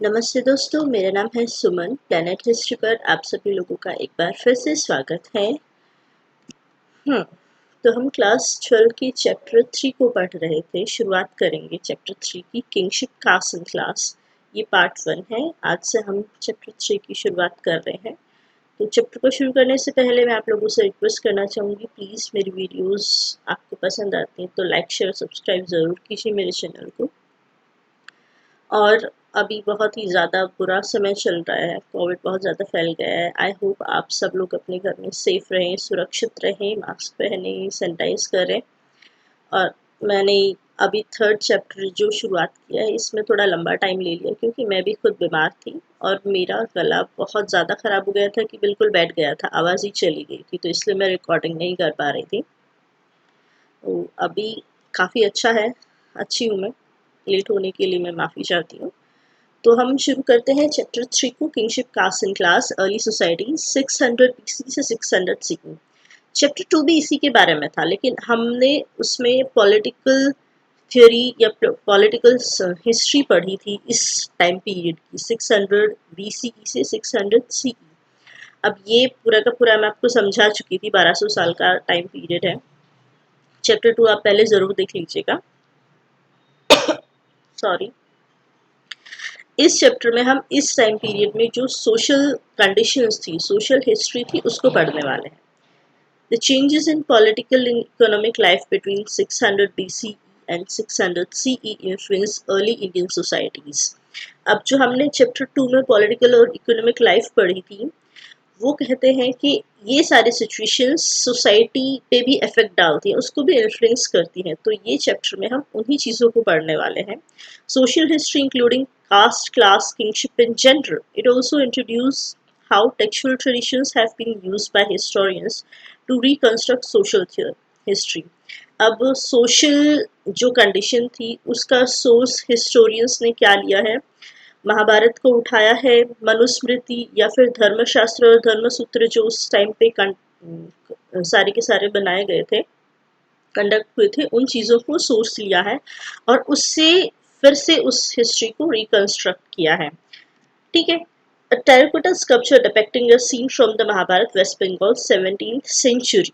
नमस्ते दोस्तों, मेरा नाम है सुमन। प्लैनेट हिस्ट्री पर आप सभी लोगों का एक बार फिर से स्वागत है। तो हम क्लास 12 की चैप्टर 3 को पढ़ रहे थे। शुरुआत करेंगे चैप्टर 3 की, किंगशिप कास्ट एंड क्लास। ये पार्ट 1 है। आज से हम चैप्टर 3 की शुरुआत कर रहे हैं। तो चैप्टर को शुरू करने से पहले मैं आप लोगों से रिक्वेस्ट करना चाहूँगी, प्लीज़ मेरी वीडियोस आपको पसंद आती हैं तो लाइक शेयर सब्सक्राइब ज़रूर कीजिए मेरे चैनल को। और अभी बहुत ही ज़्यादा बुरा समय चल रहा है, कोविड बहुत ज़्यादा फैल गया है। आई होप आप सब लोग अपने घर में सेफ रहें, सुरक्षित रहें, मास्क पहनें, सैनिटाइज करें। और मैंने अभी 3rd चैप्टर जो शुरुआत किया है, इसमें थोड़ा लंबा टाइम ले लिया क्योंकि मैं भी खुद बीमार थी और मेरा गला बहुत ज़्यादा ख़राब हो गया था कि बिल्कुल बैठ गया था, आवाज़ ही चली गई थी, तो इसलिए मैं रिकॉर्डिंग नहीं कर पा रही थी। तो अभी काफ़ी अच्छा है, अच्छी हूँ मैं। लेट होने के लिए मैं माफ़ी चाहती हूँ। तो हम शुरू करते हैं चैप्टर 3 को, kingship caste and class early society 600 BC से 600 सीई। चैप्टर 2 भी इसी के बारे में था, लेकिन हमने उसमें पॉलिटिकल थ्योरी या पॉलिटिकल हिस्ट्री पढ़ी थी इस टाइम पीरियड की, 600 बीसीई से 600 सीई। अब ये पूरा का पूरा मैं आपको समझा चुकी थी, 1200 साल का टाइम पीरियड है। चैप्टर 2 आप पहले ज़रूर देख लीजिएगा। सॉरी। इस चैप्टर में हम इस टाइम पीरियड में जो सोशल कंडीशंस थी, सोशल हिस्ट्री थी, उसको पढ़ने वाले हैं। The changes in political and economic life between 600 BCE and 600 CE influence early Indian societies. अब जो हमने चैप्टर 2 में पॉलिटिकल और इकोनॉमिक लाइफ पढ़ी थी, वो कहते हैं कि ये सारी सिचुएशंस सोसाइटी पे भी इफेक्ट डालती हैं, उसको भी इन्फ्लुएंस करती हैं। तो ये चैप्टर में हम उन्हीं चीज़ों को पढ़ने वाले हैं। Social history including caste, class, kingship and gender. It also introduced how textual traditions have been used by historians to reconstruct social history. अब सोशल जो कंडीशन थी उसका सोर्स हिस्टोरियंस ने क्या लिया है, महाभारत को उठाया है, मनुस्मृति या फिर धर्मशास्त्र और धर्मसूत्र जो उस टाइम पे सारे के सारे बनाए गए थे, कंडक्ट हुए थे, उन चीज़ों को सोर्स लिया है और उससे फिर से उस हिस्ट्री को रिकंस्ट्रक्ट किया है। ठीक है। A terracotta sculpture depicting a scene from the Mahabharata, West Bengal, 17th century।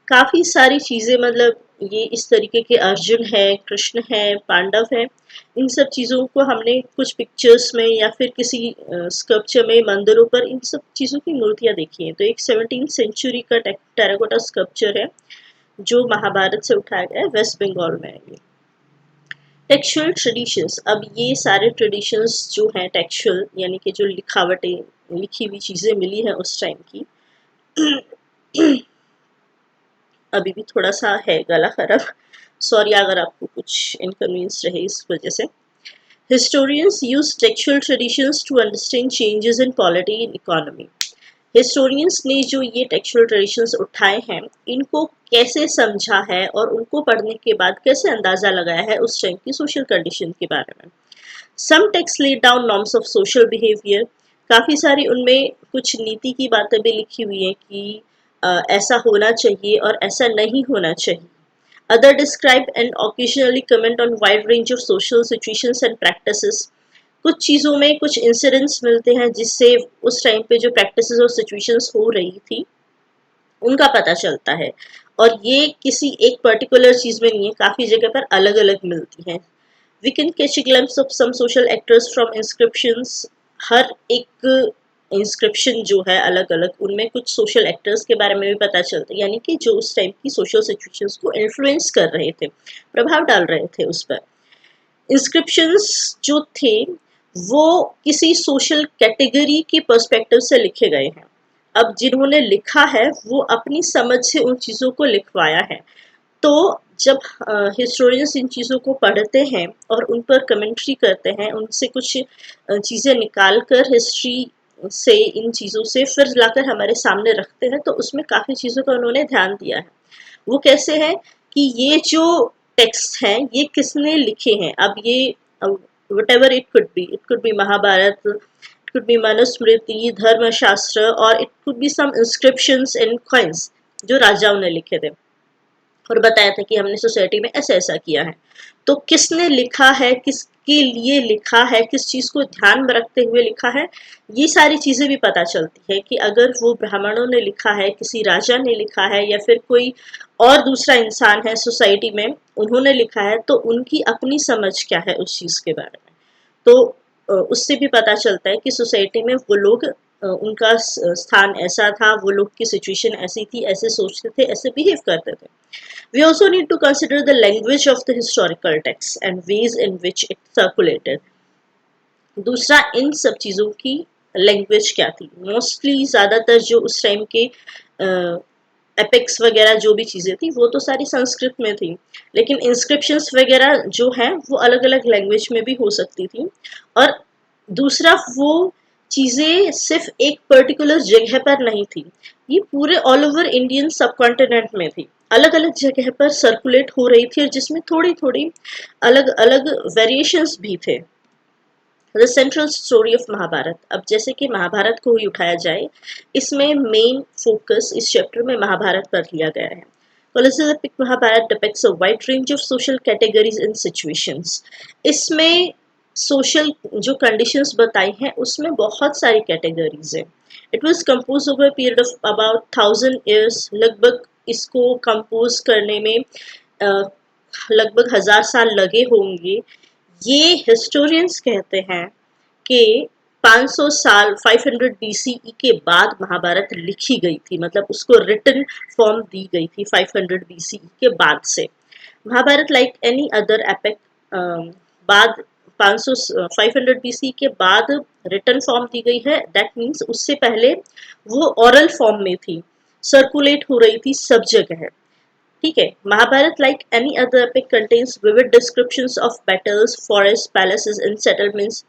काफ़ी सारी चीज़ें, मतलब ये इस तरीके के अर्जुन है, कृष्ण है, पांडव है, इन सब चीज़ों को हमने कुछ पिक्चर्स में या फिर किसी स्कल्पचर में, मंदिरों पर इन सब चीज़ों की मूर्तियाँ देखी हैं। तो एक 17th सेंचुरी का टेराकोटा स्कल्पचर है जो महाभारत से उठाया गया है, वेस्ट बंगाल में है ये। टेक्सचुअल ट्रेडिशंस, अब ये सारे ट्रेडिशंस जो हैं टेक्सचुअल, यानी कि जो लिखावटें, लिखी हुई चीज़ें मिली हैं उस टाइम की। अभी भी थोड़ा सा है गला खराब, सॉरी अगर आपको कुछ इनकन्वीनियंस रहे इस वजह से। Historians use textual traditions to understand changes in polity and economy. Historians ने जो ये टेक्सचुअल ट्रेडिशंस उठाए हैं, इनको कैसे समझा है और उनको पढ़ने के बाद कैसे अंदाज़ा लगाया है उस टाइम की सोशल कंडीशन के बारे में। Some text laid down norms of social behaviour. काफ़ी सारी उनमें कुछ नीति की बातें भी लिखी हुई हैं कि ऐसा होना चाहिए और ऐसा नहीं होना चाहिए। Other describe and occasionally comment on wide range of social situations and practices। कुछ चीज़ों में कुछ इंसिडेंट्स मिलते हैं जिससे उस टाइम पे जो प्रैक्टिसेस और सिचुएशंस हो रही थी उनका पता चलता है। और ये किसी एक पर्टिकुलर चीज़ में नहीं है, काफ़ी जगह पर अलग अलग मिलती हैं। We can catch a glimpse of some social actors from inscriptions। हर एक इंस्क्रिप्शन जो है अलग अलग, उनमें कुछ सोशल एक्टर्स के बारे में भी पता चलता है, यानी कि जो उस टाइम की सोशल सिचुएशंस को इन्फ्लुएंस कर रहे थे, प्रभाव डाल रहे थे उस पर। इंस्क्रिप्शंस जो थे वो किसी सोशल कैटेगरी के पर्सपेक्टिव से लिखे गए हैं। अब जिन्होंने लिखा है वो अपनी समझ से उन चीज़ों को लिखवाया है। तो जब हिस्टोरियंस इन चीज़ों को पढ़ते हैं और उन पर कमेंट्री करते हैं, उनसे कुछ चीज़ें निकाल कर हिस्ट्री से, इन चीज़ों से फिर लाकर हमारे सामने रखते हैं, तो उसमें काफ़ी चीज़ों का उन्होंने ध्यान दिया है। वो कैसे है कि ये जो टेक्स्ट हैं ये किसने लिखे हैं। अब ये whatever it could be Mahabharat, it could be Manusmriti, धर्मशास्त्र, और it could be some inscriptions and coins जो राजाओं ने लिखे थे। और बताया था कि हमने सोसाइटी में ऐसा ऐसा किया है। तो किसने लिखा है, किसके लिए लिखा है, किस चीज को ध्यान में रखते हुए लिखा है, ये सारी चीजें भी पता चलती है कि अगर वो ब्राह्मणों ने लिखा है, किसी राजा ने लिखा है, या फिर कोई और दूसरा इंसान है सोसाइटी में उन्होंने लिखा है, तो उनकी अपनी समझ क्या है उस चीज के बारे में। तो उससे भी पता चलता है कि सोसाइटी में वो लोग उनका स्थान ऐसा था, वो लोग की सिचुएशन ऐसी थी, ऐसे सोचते थे, ऐसे बिहेव करते थे। We also need to consider the language of the historical text and ways in which it circulated. दूसरा, इन सब चीज़ों की लैंग्वेज क्या थी। मोस्टली ज़्यादातर जो उस टाइम के एपिक्स वगैरह जो भी चीज़ें थी वो तो सारी संस्कृत में थी, लेकिन इंस्क्रिप्शंस वगैरह जो हैं वो अलग अलग लैंग्वेज में भी हो सकती थी। और दूसरा, वो चीज़ें सिर्फ एक पर्टिकुलर जगह पर नहीं थी, ये पूरे ऑल ओवर इंडियन सब कॉन्टिनेंट में थी, अलग अलग जगह पर सर्कुलेट हो रही थी, और जिसमें थोड़ी थोड़ी अलग अलग वेरिएशंस भी थे। The central story of Mahabharata, अब जैसे कि महाभारत को ही उठाया जाए, इसमें मेन फोकस इस चैप्टर में महाभारत पर लिया गया है। Colossic Mahabharata depicts a wide range of social categories and situations. इसमें सोशल जो कंडीशंस बताई हैं उसमें बहुत सारी कैटेगरीज हैं। It was compose over period of about 1000 years, लगभग इसको कंपोज करने में लगभग 1000 साल लगे होंगे। ये हिस्टोरियंस कहते हैं कि 500 साल 500 BCE के बाद महाभारत लिखी गई थी, मतलब उसको रिटन फॉर्म दी गई थी 500 BCE के बाद से। Mahabharata like any other epic बाद 500 BCE के बाद रिटन फॉर्म दी गई है। दैट मीन्स उससे पहले वो ओरल फॉर्म में थी, सर्कुलेट हो रही थी सब जगह। ठीक है। Mahabharata like any other epic contains vivid descriptions of battles, forest, palaces and settlements.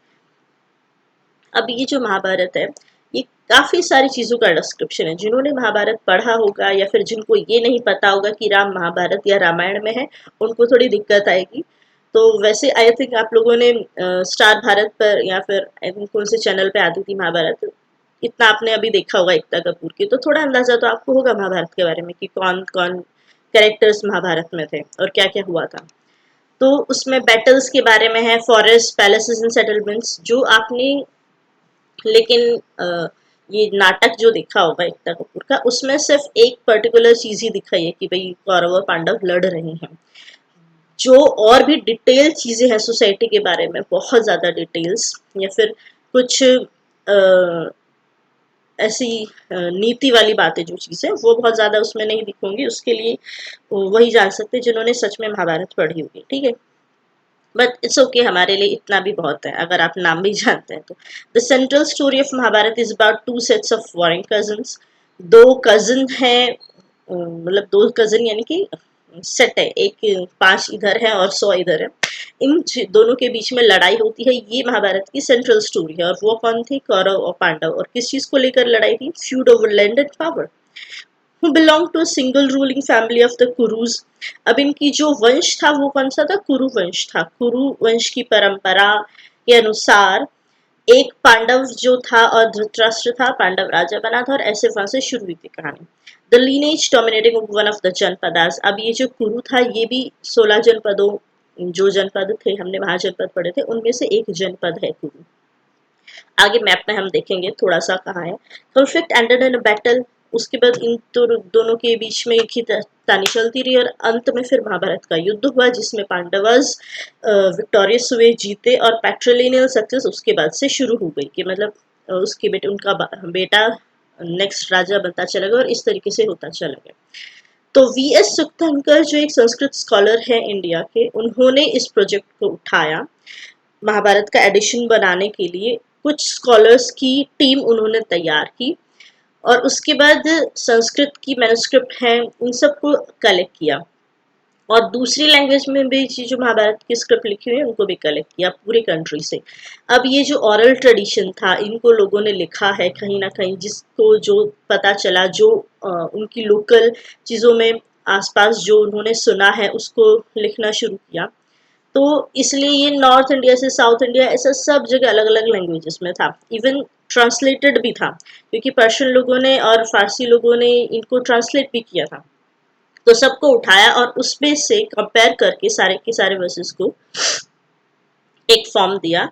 अब ये जो महाभारत है ये काफी सारी चीजों का डिस्क्रिप्शन है। जिन्होंने महाभारत पढ़ा होगा या फिर जिनको ये नहीं पता होगा कि राम महाभारत या रामायण में है, उनको थोड़ी दिक्कत आएगी। तो वैसे आई थिंक आप लोगों ने स्टार भारत पर या फिर आई थिंक कौन से चैनल पे आती थी महाभारत, इतना आपने अभी देखा होगा एकता कपूर की, तो थोड़ा अंदाजा तो आपको होगा महाभारत के बारे में कि कौन कौन कैरेक्टर्स महाभारत में थे और क्या क्या हुआ था। तो उसमें बैटल्स के बारे में है, फॉरेस्ट, पैलेसेस एंड सेटलमेंट्स जो आपने, लेकिन ये नाटक जो देखा होगा एकता कपूर का, उसमें सिर्फ एक पर्टिकुलर चीज ही दिखाई है कि भाई कौरव और पांडव लड़ रहे हैं। जो और भी डिटेल चीजें हैं सोसाइटी के बारे में, बहुत ज्यादा डिटेल्स या फिर कुछ ऐसी नीति वाली बातें जो चीज़ है वो बहुत ज़्यादा उसमें नहीं दिखूंगी, उसके लिए वही जान सकते हैं जिन्होंने सच में महाभारत पढ़ी होगी। ठीक है, बट इट्स ओके, हमारे लिए इतना भी बहुत है अगर आप नाम भी जानते हैं तो। The central story of Mahabharata is about two sets of warring cousins. दो कजिन हैं, मतलब दो कजिन यानी कि सेट है, एक 5 इधर है और 100 इधर है। इन दोनों के बीच में लड़ाई होती है, ये महाभारत की सेंट्रल स्टोरी है। और वो कौन थे? कौरव और पांडव। और किस चीज को लेकर लड़ाई थी? Feud over land and power. who belonged to a single ruling family of the Kurus। अब इनकी जो वंश था वो कौन सा था? कुरु वंश था। कुरु वंश की परंपरा के अनुसार एक पांडव जो था और धृतराष्ट्र था, पांडव राजा बना था, और ऐसे वहां से शुरू हुई थी कहानी। The lineage dominating one of the janapadas. अब ये जो कुरु था ये भी 16 जनपदों, जो जनपद थे हमने महाजनपद पढ़े थे उनमें से एक जनपद है कुरु। आगे मैप में हम देखेंगे थोड़ा सा कहाँ है। Conflict ended in battle. उसके बाद इन दोनों के बीच में खींचातानी चलती रही और अंत में फिर महाभारत का युद्ध हुआ जिसमें पांडवस विक्टोरियस हुए, जीते, और पैट्रिलिनियल सक्सेस उसके बाद से शुरू हो गई कि मतलब उसके बेटे उनका बेटा नेक्स्ट राजा बनता चला गया और इस तरीके से होता चला गया। तो वी.एस. सुक्तनकर जो एक संस्कृत स्कॉलर है इंडिया के, उन्होंने इस प्रोजेक्ट को उठाया महाभारत का एडिशन बनाने के लिए। कुछ स्कॉलर्स की टीम उन्होंने तैयार की और उसके बाद संस्कृत की मैन्युस्क्रिप्ट हैं उन सबको कलेक्ट किया और दूसरी लैंग्वेज में भी जो महाभारत की स्क्रिप्ट लिखी हुई है उनको भी कलेक्ट किया पूरी कंट्री से। अब ये जो ओरल ट्रेडिशन था इनको लोगों ने लिखा है कहीं ना कहीं, जिसको जो पता चला, जो उनकी लोकल चीज़ों में आसपास जो उन्होंने सुना है उसको लिखना शुरू किया। तो इसलिए ये नॉर्थ इंडिया से साउथ इंडिया ऐसा सब जगह अलग अलग लैंग्वेजेस में था। इवन ट्रांसलेटेड भी था क्योंकि पर्शियन लोगों ने और फारसी लोगों ने इनको ट्रांसलेट भी किया था। तो सबको उठाया और उसमें से कंपेयर करके सारे के सारे वर्सेस को एक फॉर्म दिया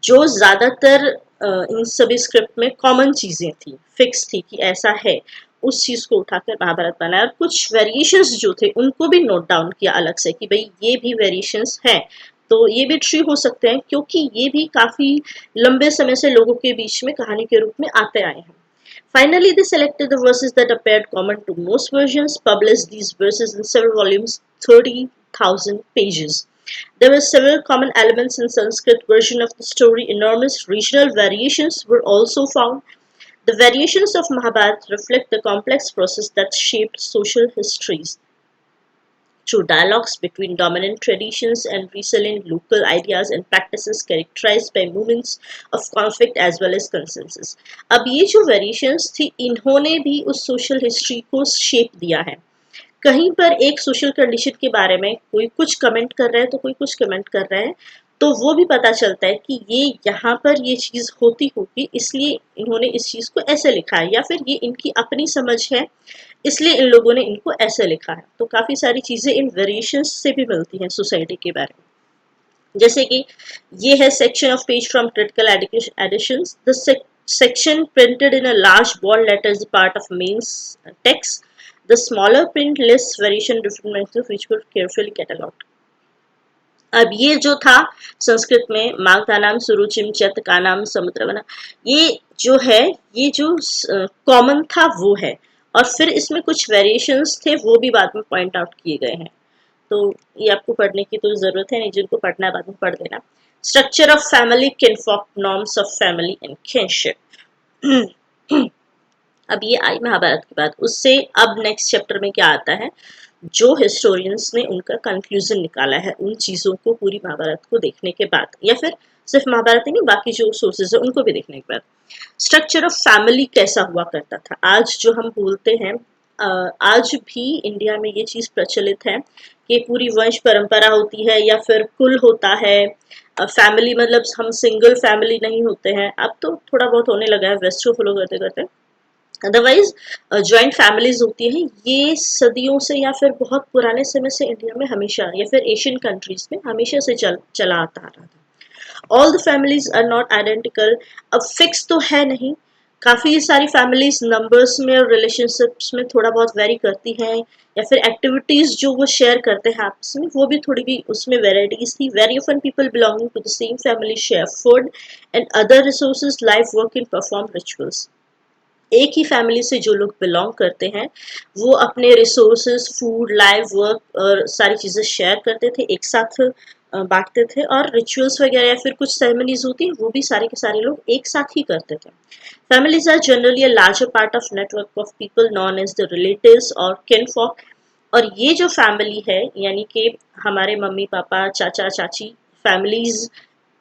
जो ज्यादातर इन सभी स्क्रिप्ट में कॉमन चीजें थी, फिक्स थी कि ऐसा है, उस चीज को उठाकर महाभारत बनाया। और कुछ वेरिएशंस जो थे उनको भी नोट डाउन किया अलग से कि भाई ये भी वेरिएशंस हैं, तो ये भी ट्री हो सकते हैं क्योंकि ये भी काफी लंबे समय से लोगों के बीच में कहानी के रूप में आते आए हैं। Finally, they selected the verses that appeared common to most versions, published these verses in several volumes, 30,000 pages. There were several common elements in Sanskrit version of the story. Enormous regional variations were also found. The variations of Mahabharata reflect the complex process that shaped social histories through dialogues between dominant traditions and resilient local ideas and practices characterized by moments of conflict as well as consensus. अब ये जो variations थी इन्होंने भी उस social history को shape दिया है। कहीं पर एक सोशल कंडीशन के बारे में कोई कुछ कमेंट कर रहा है तो कोई कुछ कमेंट कर रहा है, तो वो भी पता चलता है कि ये यहाँ पर ये चीज होती होगी इसलिए इन्होंने इस चीज को ऐसे लिखा है, या फिर ये इनकी अपनी समझ है इसलिए इन लोगों ने इनको ऐसे लिखा है। तो काफी सारी चीजें इन वेरिएशंस से भी मिलती हैं सोसाइटी के बारे में। जैसे कि ये है section of page from critical editions. The section printed in a large bold letters is part of main text. The smaller print lists variation different methods which were carefully catalogued. अब ये जो था संस्कृत में मागधानाम सुरुचिम चत का नाम समुद्रवना, ये जो है ये जो कॉमन था वो है, और फिर इसमें कुछ वेरिएशंस थे वो भी बाद में पॉइंट आउट किए गए हैं। तो ये आपको पढ़ने की तो जरूरत है नहीं, जिनको पढ़ना है बाद में पढ़ देना। Structure of family, kinfolk, norms of family and kinship. अब ये आई महाभारत की बात, उससे अब नेक्स्ट चैप्टर में क्या आता है, जो हिस्टोरियंस ने उनका कंक्लूजन निकाला है उन चीजों को पूरी महाभारत को देखने के बाद, या फिर सिर्फ महाभारत ही नहीं बाकी जो सोर्सेज है उनको भी देखने के बाद। स्ट्रक्चर ऑफ फैमिली कैसा हुआ करता था, आज जो हम बोलते हैं आज भी इंडिया में ये चीज प्रचलित है कि पूरी वंश परंपरा होती है या फिर कुल होता है। फैमिली मतलब हम सिंगल फैमिली नहीं होते हैं, अब तो थोड़ा बहुत होने लगा है वेस्ट को फॉलो करते करते। अदरवाइज जॉइंट फैमिलीज होती हैं, ये सदियों से या फिर बहुत पुराने समय से इंडिया में हमेशा या फिर एशियन कंट्रीज में हमेशा से चला आता आ रहा था। All the families are not identical, अब फिक्स तो है नहीं, काफी सारी फैमिलीज नंबर्स में और रिलेशनशिप्स में थोड़ा बहुत वेरी करती हैं, या फिर एक्टिविटीज जो वो शेयर करते हैं आपस में वो भी थोड़ी भी उसमें वेराइटीज थी। Very often people belonging to the same family share food and other resources, life, work and perform rituals. एक ही फैमिली से जो लोग बिलोंग करते हैं वो अपने रिसोर्सेज, फूड, लाइफ, वर्क और सारी चीज़ें शेयर करते थे, एक साथ बांटते थे, और रिचुअल्स वगैरह या फिर कुछ सेरेमनीज होती हैं वो भी सारे के सारे लोग एक साथ ही करते थे। Families are generally a larger part of network of people known as the relatives और किनफॉक। और ये जो फैमिली है यानी कि हमारे मम्मी पापा, चाचा चाची, फैमिलीज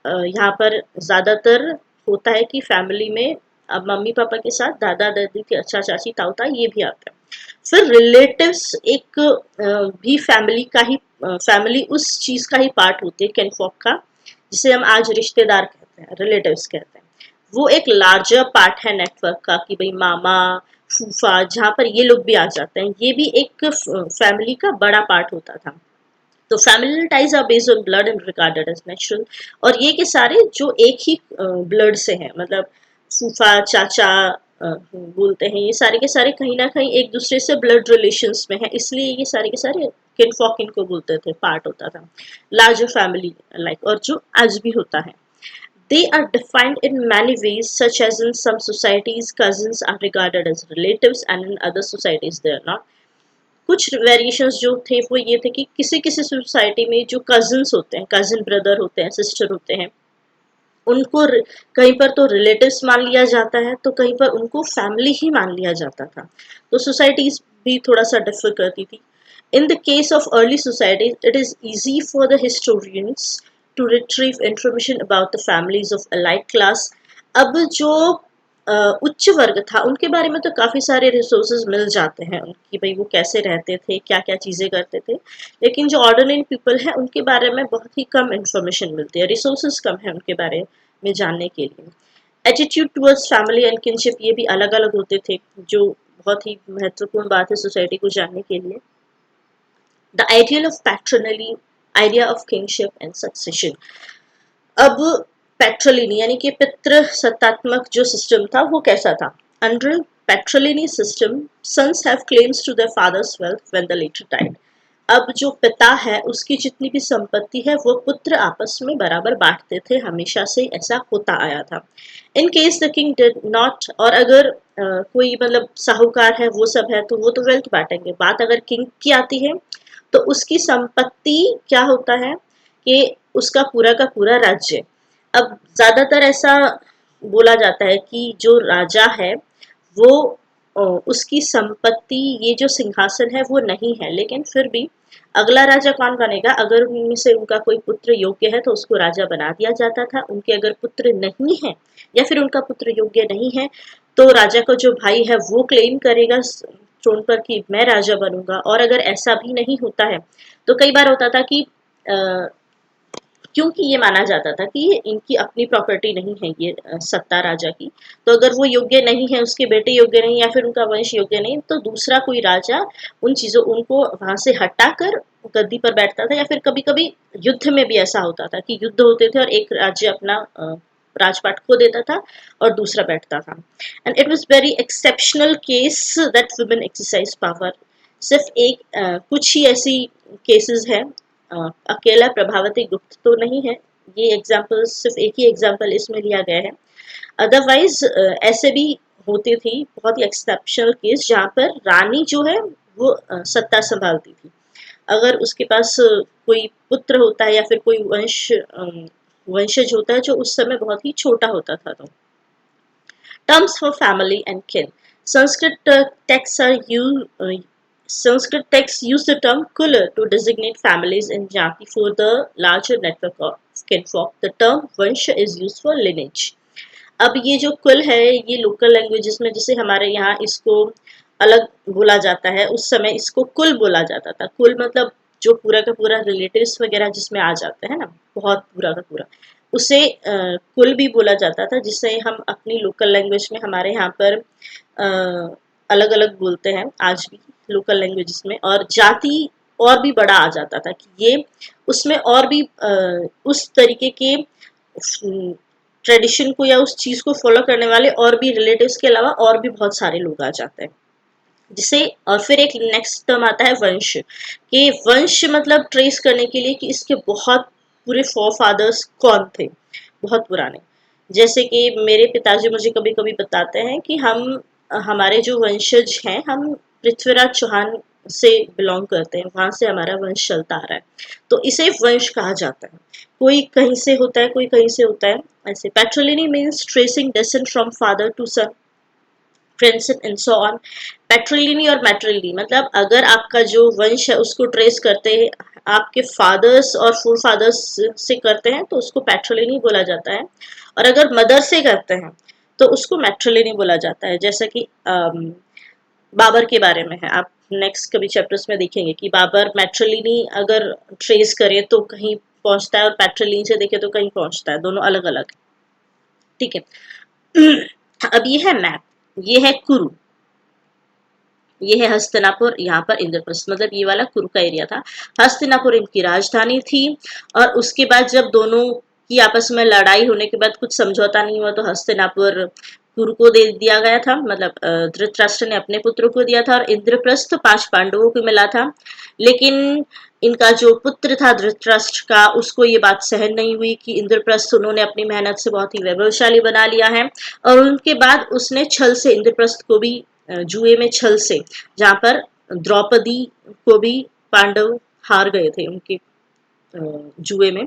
यहाँ पर ज़्यादातर होता है कि फैमिली में अब मम्मी पापा के साथ दादा दादी, चाचा चाची, ताऊ ताई ये भी आते हैं। फिर रिलेटिव्स एक भी फैमिली का ही फैमिली उस चीज का ही पार्ट होती है किनफॉक का, जिसे हम आज रिश्तेदार कहते हैं, रिलेटिव्स कहते हैं। वो एक लार्जर पार्ट है नेटवर्क का कि भाई मामा, फूफा, जहाँ पर ये लोग भी आ जाते हैं, ये भी एक फैमिली का बड़ा पार्ट होता था। तो family ties are based on blood and regarded as natural, और ये के सारे जो एक ही ब्लड से हैं, मतलब फूफा, चाचा बोलते हैं, ये सारे के सारे कहीं ना कहीं एक दूसरे से ब्लड रिलेशंस में है, इसलिए ये सारे के सारे किनफॉक इनको बोलते थे, पार्ट होता था लार्जर फैमिली लाइक, और जो आज भी होता है। They are defined in many ways, such as in some societies, cousins are regarded as relatives, and in other societies they are not. कुछ वेरिएशंस जो थे वो ये थे कि किसी किसी सोसाइटी में जो कजिन्स होते हैं, कजिन ब्रदर होते हैं, सिस्टर होते हैं, उनको कहीं पर तो रिलेटिव्स मान लिया जाता है तो कहीं पर उनको फैमिली ही मान लिया जाता था। तो सोसाइटीज भी थोड़ा सा डिफर करती थी। In the case of early societies it is easy for the historians to retrieve information about the families of allied class. अब जो उच्च वर्ग था उनके बारे में तो काफ़ी सारे रिसोर्सेज मिल जाते हैं कि भाई वो कैसे रहते थे, क्या क्या चीज़ें करते थे, लेकिन जो ऑर्डिनरी पीपल है उनके बारे में बहुत ही कम इंफॉर्मेशन मिलती है, रिसोर्सेज कम है उनके बारे में जानने के लिए। Attitude towards family and kinship ये भी अलग अलग होते थे, जो बहुत ही महत्वपूर्ण बात है सोसाइटी को जानने के लिए। The ideal of patriliny, idea of kingship and succession. अब पेट्रोलिनी यानी कि पितृ सत्तात्मक जो सिस्टम था वो कैसा था? Under patriliny system sons have claims to their father's wealth when the later died। अब जो पिता है उसकी जितनी भी संपत्ति है वो पुत्र आपस में बराबर बांटते थे, हमेशा से ऐसा होता आया था। In case the king did not, और अगर कोई मतलब साहूकार है वो सब है तो वो तो वेल्थ बांटेंगे। बात अगर किंग की आती है तो उसकी संपत्ति क्या होता है कि उसका पूरा का पूरा राज्य। अब ज्यादातर ऐसा बोला जाता है कि जो राजा है वो उसकी संपत्ति, ये जो सिंहासन है वो नहीं है, लेकिन फिर भी अगला राजा कौन बनेगा? अगर उनमें से उनका कोई पुत्र योग्य है तो उसको राजा बना दिया जाता था। उनके अगर पुत्र नहीं है या फिर उनका पुत्र योग्य नहीं है तो राजा का जो भाई है वो क्लेम करेगा ट्रोन पर कि मैं राजा बनूंगा। और अगर ऐसा भी नहीं होता है तो कई बार होता था कि क्योंकि ये माना जाता था कि ये इनकी अपनी प्रॉपर्टी नहीं है, ये सत्ता राजा की, तो अगर वो योग्य नहीं है, उसके बेटे योग्य नहीं या फिर उनका वंश योग्य नहीं, तो दूसरा कोई राजा उन चीजों उनको वहां से हटाकर गद्दी पर बैठता था। या फिर कभी कभी युद्ध में भी ऐसा होता था कि युद्ध होते थे और एक राज्य अपना राजपाट खो देता था और दूसरा बैठता था। And it was very exceptional case that women exercise power. सिर्फ एक कुछ ही ऐसी केसेस है, अकेला प्रभावती गुप्त तो नहीं है, ये एग्जाम्पल सिर्फ एक ही एग्जाम्पल इसमें लिया गया है। अदरवाइज ऐसे भी होती थी बहुत ही एक्सेप्शनल केस जहाँ पर रानी जो है वो सत्ता संभालती थी। अगर उसके पास कोई पुत्र होता है या फिर कोई वंशज होता है जो उस समय बहुत ही छोटा होता था। तो terms for family and kin, Sanskrit texts are used. Sanskrit texts use the term kula to designate families in Jati for the larger network of kinfolk. The term vansha is used for lineage. अब ये जो कुल है ये local languages में जैसे हमारे यहाँ इसको अलग बोला जाता है, उस समय इसको कुल बोला जाता था। कुल मतलब जो पूरा का पूरा रिलेटिव्स वगैरह जिसमें आ जाते हैं ना, बहुत पूरा का पूरा, उसे कुल भी बोला जाता था, जिसे हम अपनी लोकल लैंग्वेज में हमारे यहाँ पर अलग अलग बोलते हैं आज भी लोकल लैंग्वेजेस में। और जाति और भी बड़ा आ जाता था कि ये उसमें और भी उस तरीके के ट्रेडिशन को या उस चीज को फॉलो करने वाले और भी रिलेटिव्स के अलावा और भी बहुत सारे लोग आ जाते हैं जिसे। और फिर एक नेक्स्ट टर्म आता है वंश, कि वंश मतलब ट्रेस करने के लिए कि इसके बहुत पूरे फोर फादर्स कौन थे, बहुत पुराने। जैसे कि मेरे पिताजी मुझे कभी कभी बताते हैं कि हम हमारे जो वंशज हैं हम पृथ्वीराज चौहान से बिलोंग करते हैं, वहां से हमारा वंश चलता आ रहा है, तो इसे वंश कहा जाता है। कोई कहीं से होता है, कोई कहीं से होता है, ऐसे। Patriliny means tracing descent from father to son, friendship and so on. Patriliny और मैट्रिलिनी मतलब अगर आपका जो वंश है उसको ट्रेस करते हैं आपके फादर्स और फोर फादर्स से करते हैं तो उसको पैट्रिलिनी बोला जाता है। और अगर मदर से करते हैं तो उसको मैट्रिलिनी बोला जाता है। जैसा कि बाबर के बारे में है, आप नेक्स्ट कभी चैप्टर्स में देखेंगे कि बाबर मैट्रिलिनी अगर ट्रेस करे तो कहीं पहुंचता है और पैट्रिलिनी से देखे तो कहीं पहुंचता है, दोनों अलग अलग। ठीक है। अब ये है मैप, ये है कुरु, ये है हस्तिनापुर, यहाँ पर इंद्रप्रस्थ, मतलब ये वाला कुरु का एरिया था। हस्तिनापुर इनकी राजधानी थी। और उसके बाद जब दोनों की आपस में लड़ाई होने के बाद कुछ समझौता नहीं हुआ तो हस्तिनापुर कुरु को दे दिया गया था, मतलब धृतराष्ट्र ने अपने पुत्र को दिया था। और इंद्रप्रस्थ 5 पांडवों को मिला था, लेकिन इनका जो पुत्र था धृतराष्ट्र का उसको ये बात सहन नहीं हुई कि इंद्रप्रस्थ उन्होंने अपनी मेहनत से बहुत ही वैभवशाली बना लिया है। और उनके बाद उसने छल से इंद्रप्रस्थ को भी, जुए में छल से, जहां पर द्रौपदी को भी पांडव हार गए थे उनके जुए में,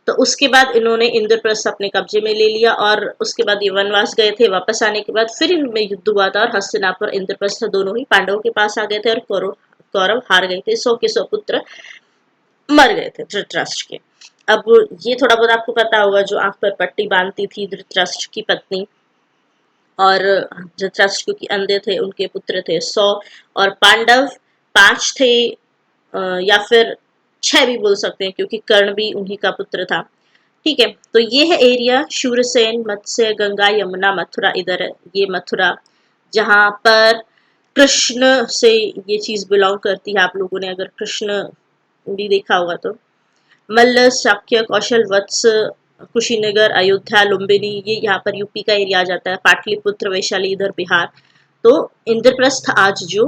तो उसके बाद इन्होंने इंद्रप्रस्थ अपने कब्जे में ले लिया। और उसके बाद ये वनवास गए थे, वापस आने के बाद फिर इनमें युद्ध हुआ था और हस्तिनापुर इंद्रप्रस्थ दोनों ही पांडवों के पास आ गए थे और कौरव हार गए थे, 100 के 100 पुत्र मर गए थे धृतराष्ट्र के। अब ये थोड़ा बहुत आपको पता होगा, जो आंख पर पट्टी बांधती थी धृतराष्ट्र की पत्नी, और धृतराष्ट्र क्योंकि अंधे थे उनके पुत्र थे 100, और पांडव 5 थे, या फिर 6 भी बोल सकते हैं क्योंकि कर्ण भी उन्हीं का पुत्र था। ठीक है, तो ये है एरिया शूरसेन, मत्स्य, गंगा, यमुना, मथुरा। इधर है ये मथुरा, जहां पर कृष्ण से ये चीज बिलोंग करती है। आप लोगों ने अगर कृष्ण भी देखा होगा तो। मल्ल, शाक्य, कौशल, वत्स, कुशीनगर, अयोध्या, लुम्बिनी, ये यहाँ पर यूपी का एरिया आ जाता है। पाटलिपुत्र, वैशाली इधर बिहार। तो इंद्रप्रस्थ आज जो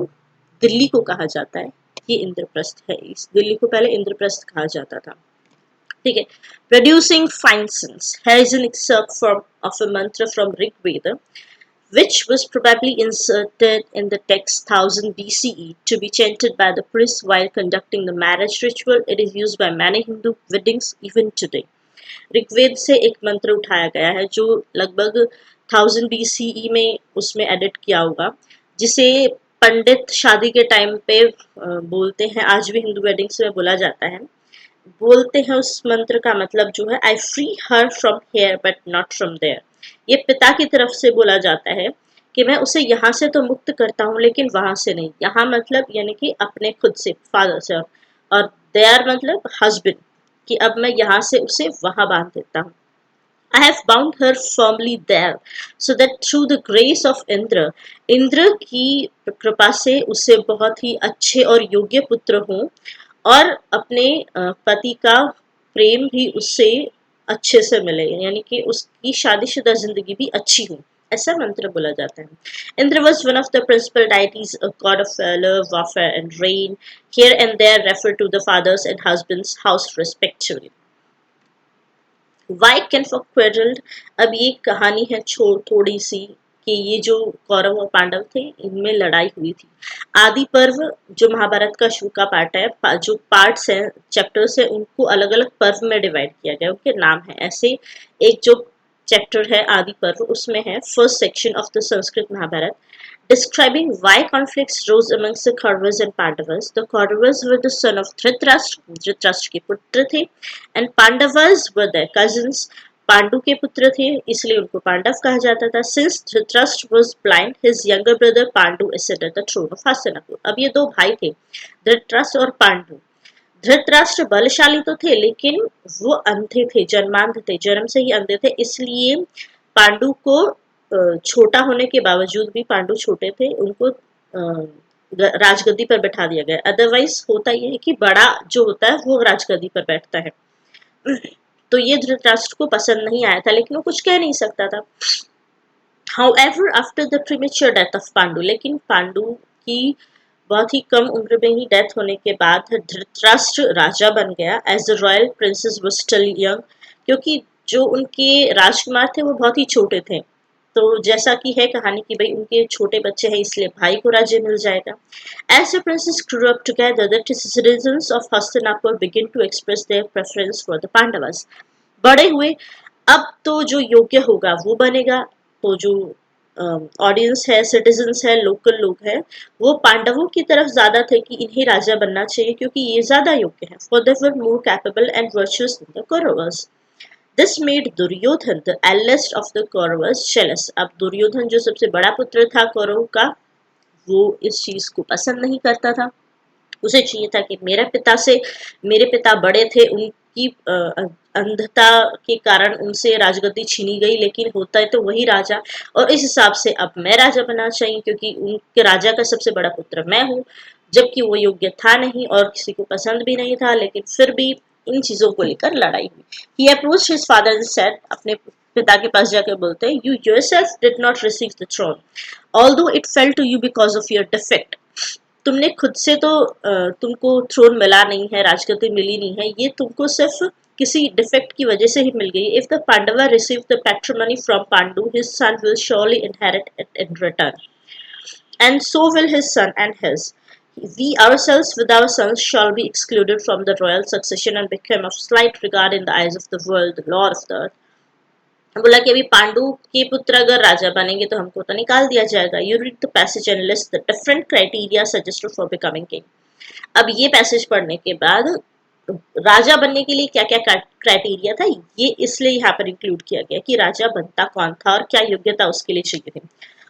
दिल्ली को कहा जाता है, ये इंद्रप्रस्थ है। इस दिल्ली को पहले इंद्रप्रस्थ कहा जाता था। ठीक है। Producing fine sense. Here is an excerpt of a mantra from Rig Veda, which was probably inserted in the text 1000 BCE to be chanted by the priests while conducting the marriage ritual. It is used by many Hindu weddings even today. Rigveda से एक मंत्र उठाया गया है जो लगभग 1000 BCE में उसमें एडिट किया होगा, जिसे पंडित शादी के टाइम पे बोलते हैं। आज भी हिंदू वेडिंग्स में बोला जाता है। बोलते हैं उस मंत्र का मतलब जो है, I free her from here but not from there. ये पिता की तरफ से बोला जाता है कि मैं उसे यहाँ से तो मुक्त करता हूँ लेकिन वहां से नहीं। यहाँ मतलब यानी कि अपने खुद से, फादर से। और देयर मतलब हस्बैंड, कि अब मैं यहाँ से उसे वहां बांध देता हूँ। I have bound her firmly there, so that through the grace of Indra, Indra की कृपा से उसे बहुत ही अच्छे और योग्य पुत्र हों, और अपने पति का प्रेम भी उससे अच्छे से मिले, यानी कि उसकी शादीशुदा जिंदगी भी अच्छी हो, ऐसा मंत्र बोला जाता है। Indra was one of the principal deities, a god of valor, warfare, and rain. Here and there refer to the father's and husband's house respectively. Why can for quarrelled. अब ये कहानी है थोड़ी सी, कि ये जो कौरव और पांडव थे इनमें लड़ाई हुई थी। आदि पर्व जो महाभारत का शुरू का पार्ट है, जो पार्ट्स हैं, चैप्टर्स है, उनको अलग अलग पर्व में डिवाइड किया गया, उनके नाम है ऐसे। एक जो चैप्टर है आदि पर्व, उसमें है first section of the Sanskrit Mahabharata, describing why conflicts rose amongst the Kauravas and Pandavas. The Kauravas were the son of Dhritarashtra, Dhritarashtra के पुत्र थे, and Pandavas were their cousins. Pandu के पुत्र थे, इसलिए उनको पांडव कहा जाता था। Since Dhritarashtra was blind, his younger brother Pandu ascended the throne of Hastinapur. अब ये दो भाई थे, धृतराष्ट्र और पांडु। धृतराष्ट्र बलशाली तो थे लेकिन वो अंधे थे, जन्मांध थे, जन्म से ही अंधे थे, इसलिए पांडु को छोटा होने के बावजूद भी, पांडु छोटे थे, उनको राजगद्दी पर बैठा दिया गया। अदरवाइज होता यह है कि बड़ा जो होता है वो राजगद्दी पर बैठता है। तो ये धृतराष्ट्र को पसंद नहीं आया था, लेकिन वो कुछ कह नहीं सकता था। However, after the premature death of Pandu, लेकिन पांडु की बहुत ही कम उम्र में ही डेथ होने के बाद धृतराष्ट्र राजा बन गया। As the royal princes were still young, क्योंकि जो उनके राजकुमार थे वो बहुत ही छोटे थे। तो जैसा कि है कहानी की भाई उनके छोटे बच्चे हैं, इसलिए भाई को राज्य मिल जाएगा। As the princes grew up together, the citizens of Hastinapur began to express their preference for the Pandavas. बड़े हुए, अब तो जो योग्य होगा वो बनेगा। तो जो ऑडियंस है, सिटीजन्स है, लोकल लोग हैं, वो पांडवों की तरफ ज्यादा थे कि इन्हें राजा बनना चाहिए क्योंकि ये ज्यादा योग्य है। For they were more capable and virtuous than the Kauravas. This made Duryodhana the eldest of the Kauravas jealous. अब दुर्योधन जो सबसे बड़ा पुत्र था कौरव का, वो इस चीज को पसंद नहीं करता था। उसे चाहिए था कि मेरे पिता बड़े थे, उनकी अंधता के कारण उनसे राजगद्दी छीनी गई, लेकिन होता है तो वही राजा, और इस हिसाब से अब मैं राजा बनना चाहिए क्योंकि उनके राजा का सबसे बड़ा पुत्र मैं हूँ। जबकि वो योग्य था नहीं और किसी को पसंद भी नहीं था, लेकिन फिर भी इन चीजों को लेकर लड़ाई हुई। He approached his father and said, अपने पिता के पास जाकर बोलते हैं, you yourself did not receive the throne, although it fell to you because of your defect. तुमने खुद से तो तुमको थ्रोन मिला नहीं है, राजगद्दी मिली नहीं है, ये तुमको सिर्फ किसी डिफेक्ट की वजह से ही मिल गई। If the Pandava receive the patrimony from Pandu, his son will surely inherit it in return, and so will his son and his. We ourselves with our sons shall be excluded from the royal succession and become of slight regard in the eyes of the world, the lord of the earth. बोला कि अभी पांडु के पुत्र अगर राजा बनेंगे तो हमको तो निकाल दिया जाएगा। You read the passage and list the different criteria suggested for becoming king. अब ये पैसेज पढ़ने के बाद राजा बनने के लिए क्या क्या क्राइटेरिया था, ये इसलिए यहाँ पर इंक्लूड किया गया कि राजा बनता कौन था और क्या योग्यता उसके लिए चाहिए थी।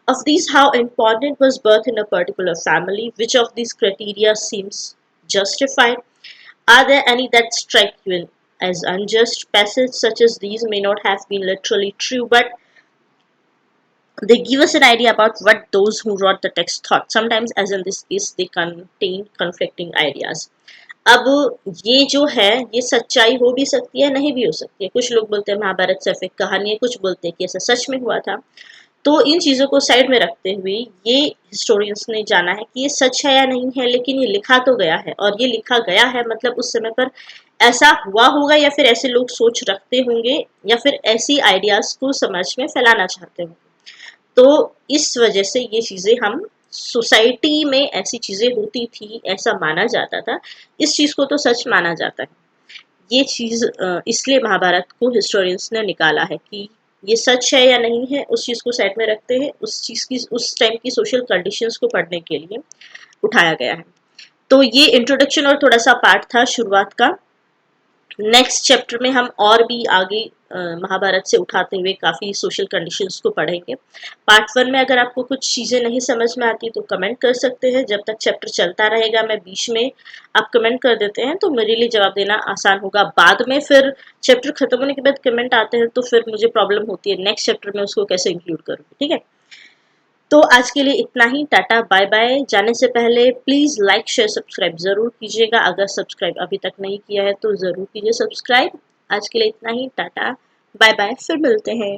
Of these, how important was birth in a particular family? Which of these criteria seems justified? Are there any that strike you as unjust? Passages such as these may not have been literally true, but they give us an idea about what those who wrote the text thought. Sometimes, as in this case, they contain conflicting ideas. अब ये जो है ये सच्चाई हो भी सकती है, नहीं भी हो सकती है। कुछ लोग बोलते हैं महाभारत सिर्फ एक कहानी है, कुछ बोलते हैं कि ऐसा सच में हुआ था। तो इन चीज़ों को साइड में रखते हुए ये हिस्टोरियंस ने जाना है कि ये सच है या नहीं है, लेकिन ये लिखा तो गया है, और ये लिखा गया है मतलब उस समय पर ऐसा हुआ होगा, या फिर ऐसे लोग सोच रखते होंगे, या फिर ऐसी आइडियाज को समाज में फैलाना चाहते होंगे। तो इस वजह से ये चीज़ें हम सोसाइटी में ऐसी चीज़ें होती थी, ऐसा माना जाता था, इस चीज़ को तो सच माना जाता है। ये चीज़ इसलिए महाभारत को हिस्टोरियंस ने निकाला है कि ये सच है या नहीं है, उस चीज़ को साइड में रखते हैं, उस चीज़ की उस टाइम की सोशल कंडीशंस को पढ़ने के लिए उठाया गया है। तो ये इंट्रोडक्शन और थोड़ा सा पार्ट था शुरुआत का। नेक्स्ट चैप्टर में हम और भी आगे महाभारत से उठाते हुए काफ़ी सोशल कंडीशंस को पढ़ेंगे। पार्ट 1 में अगर आपको कुछ चीज़ें नहीं समझ में आती तो कमेंट कर सकते हैं। जब तक चैप्टर चलता रहेगा, मैं बीच में आप कमेंट कर देते हैं तो मेरे लिए जवाब देना आसान होगा। बाद में फिर चैप्टर खत्म होने के बाद कमेंट आते हैं तो फिर मुझे प्रॉब्लम होती है नेक्स्ट चैप्टर में उसको कैसे इंक्लूड करूँ, ठीक है। तो आज के लिए इतना ही, टाटा बाय बाय। जाने से पहले प्लीज़ लाइक शेयर सब्सक्राइब ज़रूर कीजिएगा। अगर सब्सक्राइब अभी तक नहीं किया है तो ज़रूर कीजिए सब्सक्राइब। आज के लिए इतना ही, टाटा बाय बाय, फिर मिलते हैं।